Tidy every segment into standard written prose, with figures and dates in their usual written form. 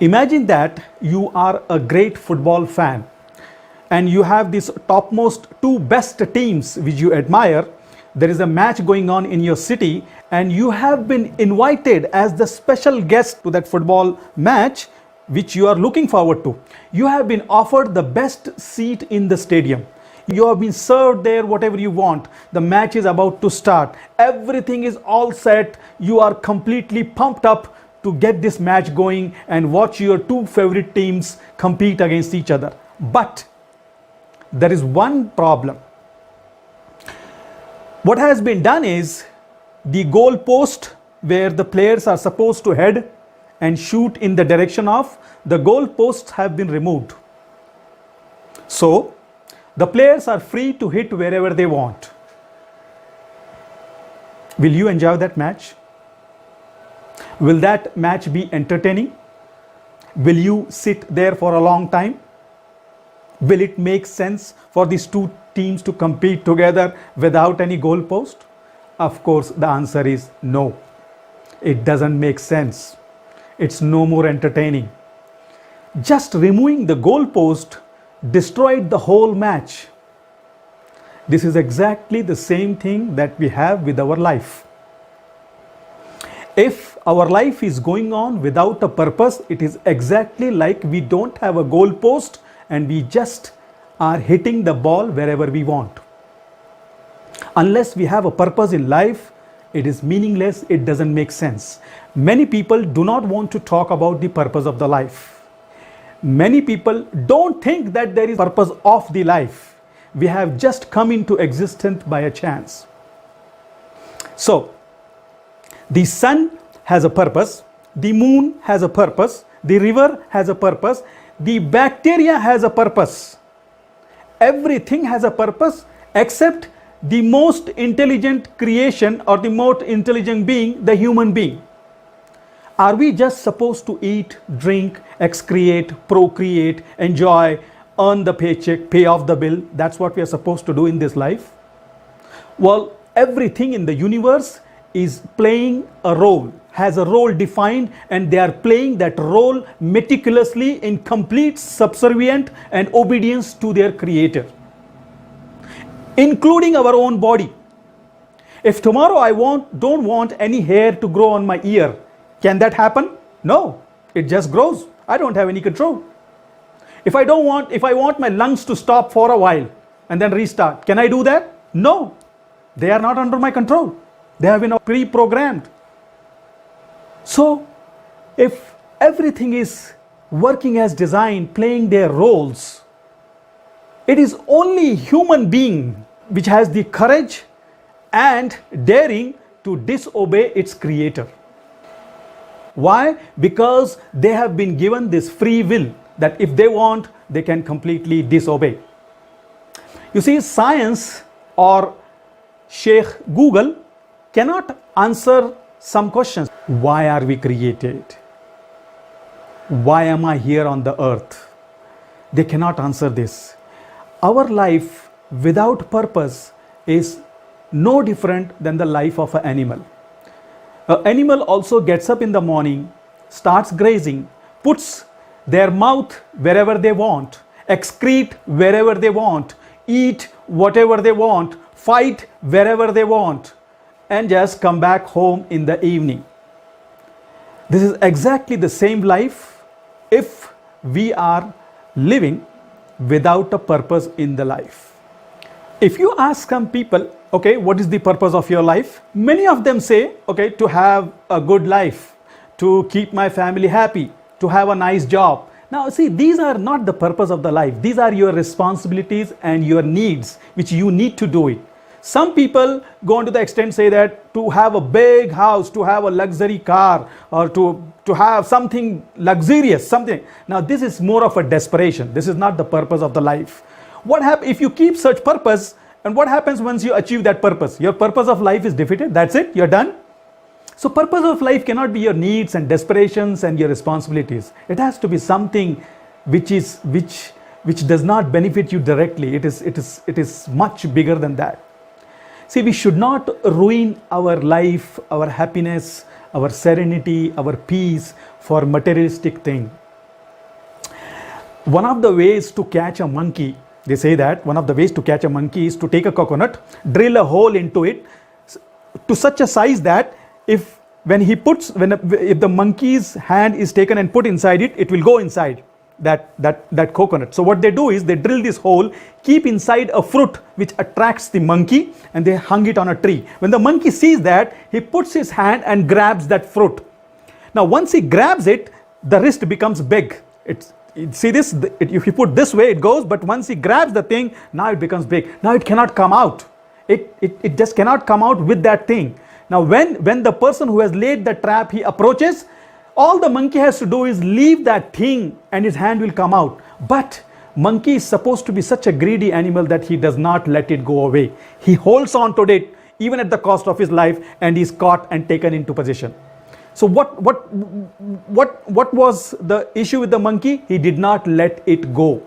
Imagine that you are a great football fan and you have these topmost two best teams which you admire. There is a match going on in your city and you have been invited as the special guest to that football match which you are looking forward to. You have been offered the best seat in the stadium. You have been served there whatever you want. The match is about to start. Everything is all set. You are completely pumped up to get this match going and watch your two favorite teams compete against each other. But there is one problem. What has been done is the goal post where the players are supposed to head and shoot in the direction of, the goal posts have been removed. So the players are free to hit wherever they want. Will you enjoy that match? Will that match be entertaining? Will you sit there for a long time? Will it make sense for these two teams to compete together without any goal post? Of course, the answer is no. It doesn't make sense. It's no more entertaining. Just removing the goal post destroyed the whole match. This is exactly the same thing that we have with our life. If our life is going on without a purpose, it is exactly like we don't have a goal post and we just are hitting the ball wherever we want. Unless we have a purpose in life, it is meaningless, it doesn't make sense. Many people do not want to talk about the purpose of the life. Many people don't think that there is purpose of the life. We have just come into existence by a chance. So, the sun has a purpose, the moon has a purpose, the river has a purpose, the bacteria has a purpose. Everything has a purpose except the most intelligent creation or the most intelligent being, the human being. Are we just supposed to eat, drink, excrete, procreate, enjoy, earn the paycheck, pay off the bill? That's what we are supposed to do in this life? Well, everything in the universe is playing a role, has a role defined, and they are playing that role meticulously in complete subservient and obedience to their creator, including our own body. If tomorrow I don't want any hair to grow on my ear, can that happen? No, it just grows. I don't have any control. If I want my lungs to stop for a while and then restart, can I do that? No, they are not under my control. They have been pre-programmed. So, if everything is working as designed, playing their roles, it is only human being which has the courage and daring to disobey its creator. Why? Because they have been given this free will that if they want, they can completely disobey. You see, science or Sheikh Google cannot answer some questions. Why are we created? Why am I here on the earth? They cannot answer this. Our life without purpose is no different than the life of an animal. An animal also gets up in the morning, starts grazing, puts their mouth wherever they want, excrete wherever they want, eat whatever they want, fight wherever they want, and just come back home in the evening. This is exactly the same life if we are living without a purpose in the life. If you ask some people, okay, what is the purpose of your life? Many of them say, okay, to have a good life, to keep my family happy, to have a nice job. Now, see, these are not the purpose of the life. These are your responsibilities and your needs, which you need to do it. Some people go on to the extent say that to have a big house, to have a luxury car, or to have something luxurious, something. Now, this is more of a desperation. This is not the purpose of the life. What happens if you keep such purpose, and what happens once you achieve that purpose? Your purpose of life is defeated. That's it. You're done. So purpose of life cannot be your needs and desperations and your responsibilities. It has to be something which does not benefit you directly. It is much bigger than that. See, we should not ruin our life, our happiness, our serenity, our peace for materialistic thing. One of the ways to catch a monkey, they say that one of the ways to catch a monkey is to take a coconut, drill a hole into it to such a size that if the monkey's hand is taken and put inside it, it will go inside that coconut. So what they do is they drill this hole, keep inside a fruit which attracts the monkey, and they hung it on a tree. When the monkey sees that, he puts his hand and grabs that fruit. Now once he grabs it, the wrist becomes big. See this, if you put this way it goes, but once he grabs the thing, now it becomes big. Now it cannot come out. It just cannot come out with that thing. Now when the person who has laid the trap, he approaches, all the monkey has to do is leave that thing and his hand will come out. But monkey is supposed to be such a greedy animal that he does not let it go away. He holds on to it even at the cost of his life, and he is caught and taken into possession. So what was the issue with the monkey? He did not let it go.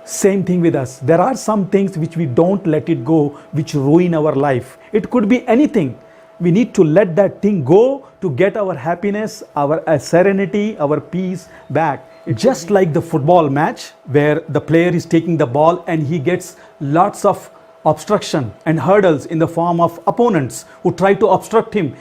Same thing with us. There are some things which we don't let it go, which ruin our life. It could be anything. We need to let that thing go to get our happiness, our serenity, our peace back. Just like the football match where the player is taking the ball and he gets lots of obstruction and hurdles in the form of opponents who try to obstruct him.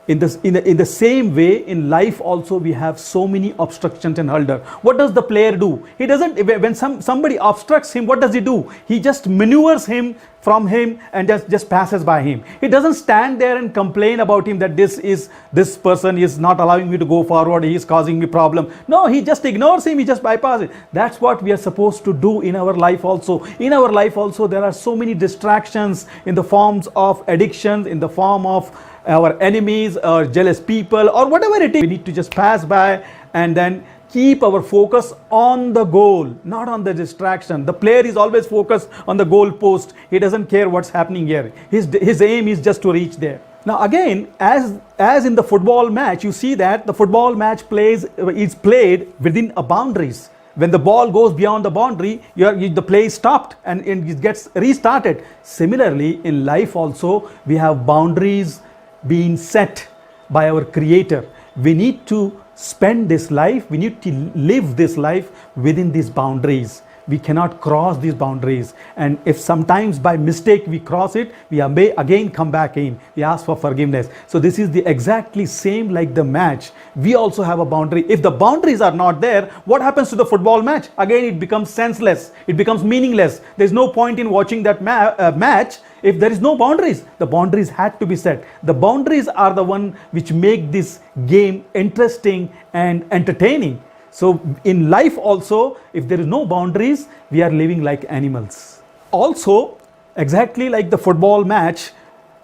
In the same way, in life also we have so many obstructions and hurdles. What does the player do? He doesn't, when somebody obstructs him, what does he do? He just maneuvers him from him and just passes by him. He doesn't stand there and complain about him that this person is not allowing me to go forward, he is causing me problem. No, he just ignores him, he just bypasses it. That's what we are supposed to do in our life also. In our life also there are so many distractions in the forms of addictions, in the form of our enemies or jealous people or whatever it is. We need to just pass by and then keep our focus on the goal, not on the distraction. The player is always focused on the goal post. He doesn't care what's happening here. His aim is just to reach there. Now again, as in the football match, you see that the football match is played within a boundaries. When the ball goes beyond the boundary, the play is stopped and it gets restarted. Similarly, in life also, we have boundaries being set by our Creator. We need to spend this life, we need to live this life within these boundaries. We cannot cross these boundaries, and if sometimes by mistake we cross it, we may again come back in. We ask for forgiveness. So this is the exactly same like the match. We also have a boundary. If the boundaries are not there, what happens to the football match? Again, it becomes senseless. It becomes meaningless. There's no point in watching that match if there is no boundaries. The boundaries had to be set. The boundaries are the one which make this game interesting and entertaining. So in life also, if there is no boundaries, we are living like animals. Also, exactly like the football match,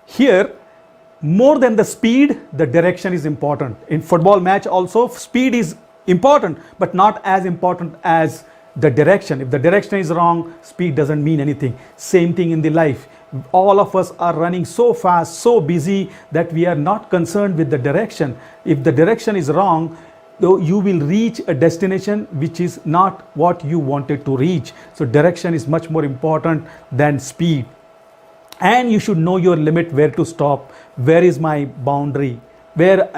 here, more than the speed, the direction is important. In football match also, speed is important, but not as important as the direction. If the direction is wrong, speed doesn't mean anything. Same thing in the life. All of us are running so fast, so busy that we are not concerned with the direction. If the direction is wrong, though, you will reach a destination which is not what you wanted to reach. So direction is much more important than speed. And you should know your limit, where to stop, where is my boundary, where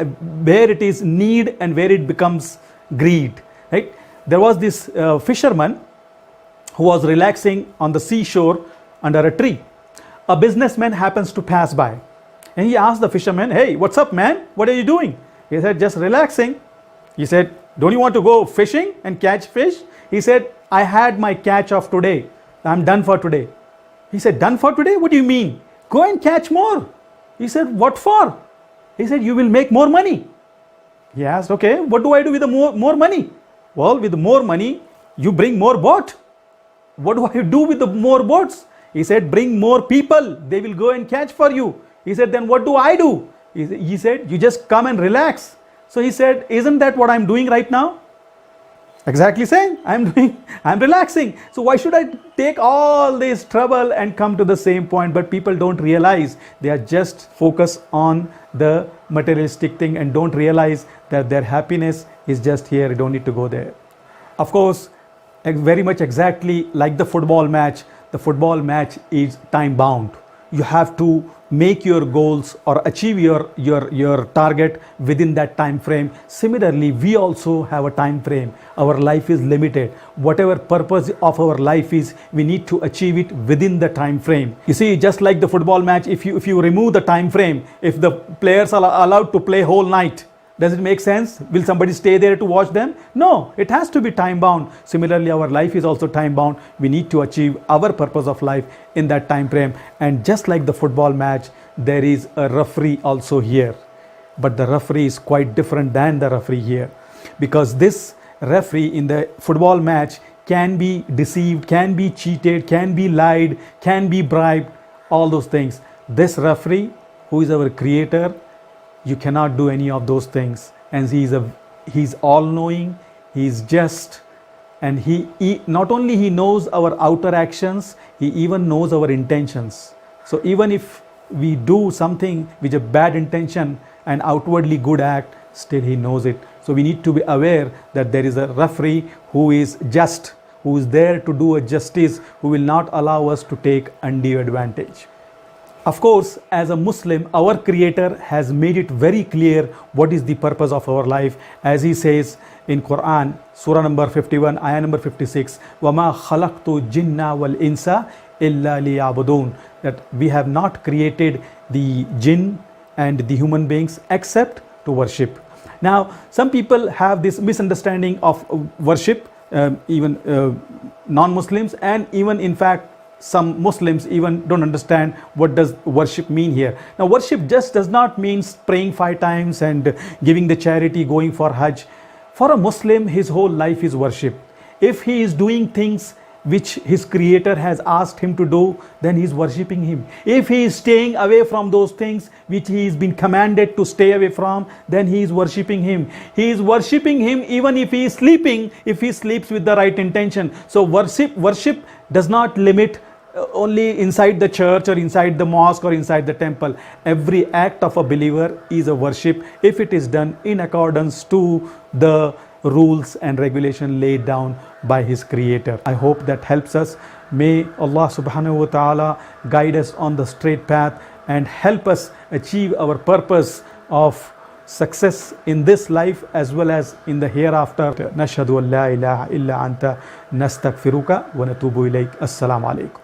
it is need and where it becomes greed. Right? There was this fisherman who was relaxing on the seashore under a tree. A businessman happens to pass by, and he asked the fisherman, "Hey, what's up, man? What are you doing?" He said, "Just relaxing." He said, "Don't you want to go fishing and catch fish?" He said, "I had my catch of today. I'm done for today." He said, "Done for today? What do you mean? Go and catch more." He said, "What for?" He said, "You will make more money." He asked, "Okay, what do I do with the more money?" "Well, with the more money, you bring more boat." "What do I do with the more boats?" He said, "Bring more people. They will go and catch for you." He said, "Then what do I do?" He said, "You just come and relax." So he said, "Isn't that what I'm doing right now?" Exactly same. I'm relaxing. So why should I take all this trouble and come to the same point? But people don't realize, they are just focused on the materialistic thing and don't realize that their happiness is just here. You don't need to go there. Of course, very much exactly like the football match is time bound. you have to make your goals or achieve your target within that time frame. Similarly, we also have a time frame. Our life is limited. Whatever purpose of our life is, we need to achieve it within the time frame. You see, just like the football match, if you remove the time frame, if the players are allowed to play whole night, does it make sense? Will somebody stay there to watch them? No, it has to be time bound. Similarly, our life is also time bound. We need to achieve our purpose of life in that time frame. And just like the football match, there is a referee also here. But the referee is quite different than the referee here, because this referee in the football match can be deceived, can be cheated, can be lied, can be bribed, all those things. This referee, who is our creator, you cannot do any of those things. And he's all-knowing, he's just, and he not only he knows our outer actions, he even knows our intentions. So even if we do something with a bad intention and outwardly good act, still he knows it. So we need to be aware that there is a referee who is just, who is there to do a justice, who will not allow us to take undue advantage. Of course, as a Muslim, our Creator has made it very clear what is the purpose of our life. As He says in Quran, Surah number 51, ayah number 56, وَمَا خَلَقْتُ الْجِنَّ وَالْإِنسَ إِلَّا لِيَعْبُدُونَ, that we have not created the jinn and the human beings except to worship. Now, some people have this misunderstanding of worship, even non-Muslims, and even in fact some Muslims even don't understand what does worship mean here. Now, worship just does not mean praying 5 times and giving the charity, going for Hajj. For a Muslim, his whole life is worship. If he is doing things which his Creator has asked him to do, then he is worshipping Him. If he is staying away from those things which he has been commanded to stay away from, then he is worshipping Him. He is worshipping Him even if he is sleeping, if he sleeps with the right intention. So worship does not limit only inside the church or inside the mosque or inside the temple. Every act of a believer is a worship if it is done in accordance to the rules and regulation laid down by his Creator. I hope that helps us. May Allah subhanahu wa ta'ala guide us on the straight path and help us achieve our purpose of success in this life as well as in the hereafter. Nashhadu an la ilaha illa anta nastaghfiruka wa natubu ilayk. Assalamu alaikum.